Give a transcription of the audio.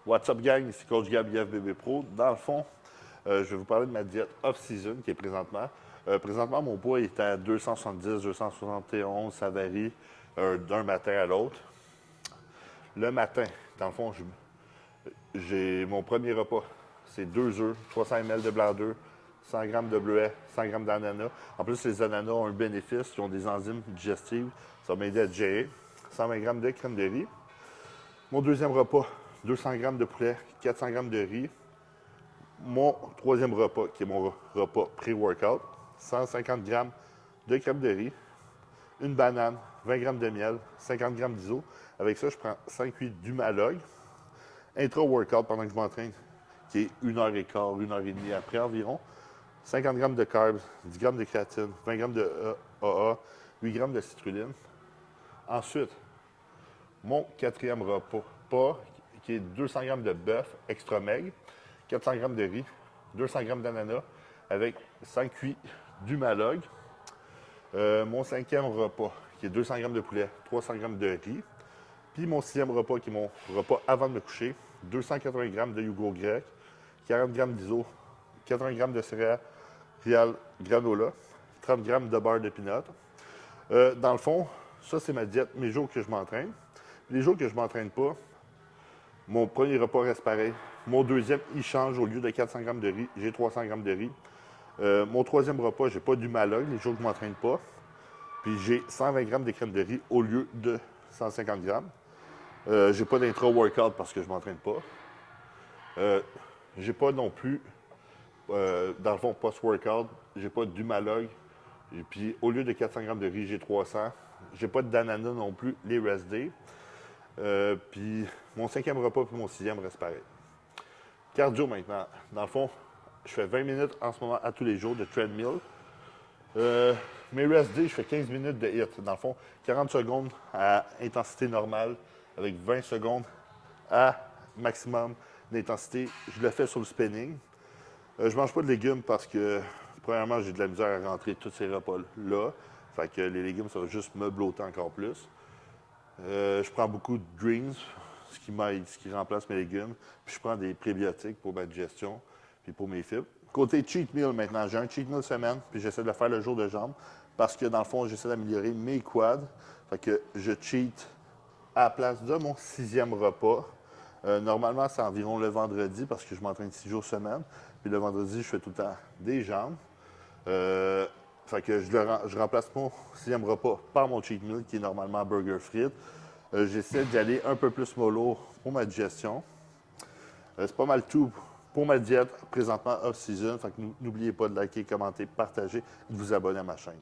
What's up gang, ici Coach Gab IFBB Pro. Dans le fond, je vais vous parler de ma diète off-season qui est présentement. Présentement, mon poids est à 270, 271, ça varie d'un matin à l'autre. Le matin, dans le fond, j'ai mon premier repas. C'est 2 œufs, 300 ml de blanc d'œuf, 100 g de bleuet, 100 g d'ananas. En plus, les ananas ont un bénéfice, ils ont des enzymes digestives. Ça va m'aider à digérer. 120 g de crème de riz. Mon deuxième repas, 200 g de poulet, 400 g de riz. Mon troisième repas, qui est mon repas pré-workout, 150 g de crème de riz, une banane, 20 g de miel, 50 g d'iso. Avec ça, je prends 5 cuillères d'humalogue. Intra-workout pendant que je m'entraîne, qui est 1h15, 1h30 après environ. 50 g de carbs, 10 g de créatine, 20 g de AA, 8 g de citrulline. Ensuite, mon quatrième repas, qui est 200 g de bœuf extra maigre, 400 g de riz, 200 g d'ananas, avec 5 cuillères d'humalogue. Mon cinquième repas, qui est 200 g de poulet, 300 g de riz. Puis mon sixième repas, qui est mon repas avant de me coucher, 280 g de yogourt grec, 40 g d'iso, 80 g de céréales granola, 30 g de beurre de pinot. Dans le fond, ça c'est ma diète, mes jours que je m'entraîne. Les jours que je ne m'entraîne pas, mon premier repas reste pareil. Mon deuxième, il change. Au lieu de 400 g de riz, j'ai 300 g de riz. Mon troisième repas, j'ai pas d'humalogue les jours que je ne m'entraîne pas. Puis j'ai 120 g de crème de riz au lieu de 150 g. J'ai pas d'intra-workout parce que je ne m'entraîne pas. J'ai pas non plus, dans le fond, post-workout, j'ai pas d'humalogue. Et puis au lieu de 400 g de riz, j'ai 300. J'ai pas d'ananas non plus, les rest days. Puis mon cinquième repas puis mon sixième reste pareil. Cardio maintenant. Dans le fond, je fais 20 minutes en ce moment à tous les jours de treadmill. Mes rest days, je fais 15 minutes de HIIT. Dans le fond, 40 secondes à intensité normale avec 20 secondes à maximum d'intensité. Je le fais sur le spinning. Je mange pas de légumes parce que, premièrement, j'ai de la misère à rentrer tous ces repas-là. Fait que les légumes, ça va juste me blotter encore plus. Je prends beaucoup de greens, ce qui m'aide, ce qui remplace mes légumes. Puis je prends des prébiotiques pour ma digestion, puis pour mes fibres. Côté cheat meal maintenant, j'ai un cheat meal semaine, puis j'essaie de le faire le jour de jambes, parce que dans le fond, j'essaie d'améliorer mes quads. Fait que je cheat à la place de mon sixième repas. Normalement, c'est environ le vendredi, parce que je m'entraîne 6 jours semaine. Puis le vendredi, je fais tout le temps des jambes. Fait que je remplace mon sixième repas par mon cheat meal, qui est normalement burger frites. J'essaie d'y aller un peu plus mollo pour ma digestion. C'est pas mal tout pour ma diète présentement off-season. Fait que n'oubliez pas de liker, commenter, partager et de vous abonner à ma chaîne.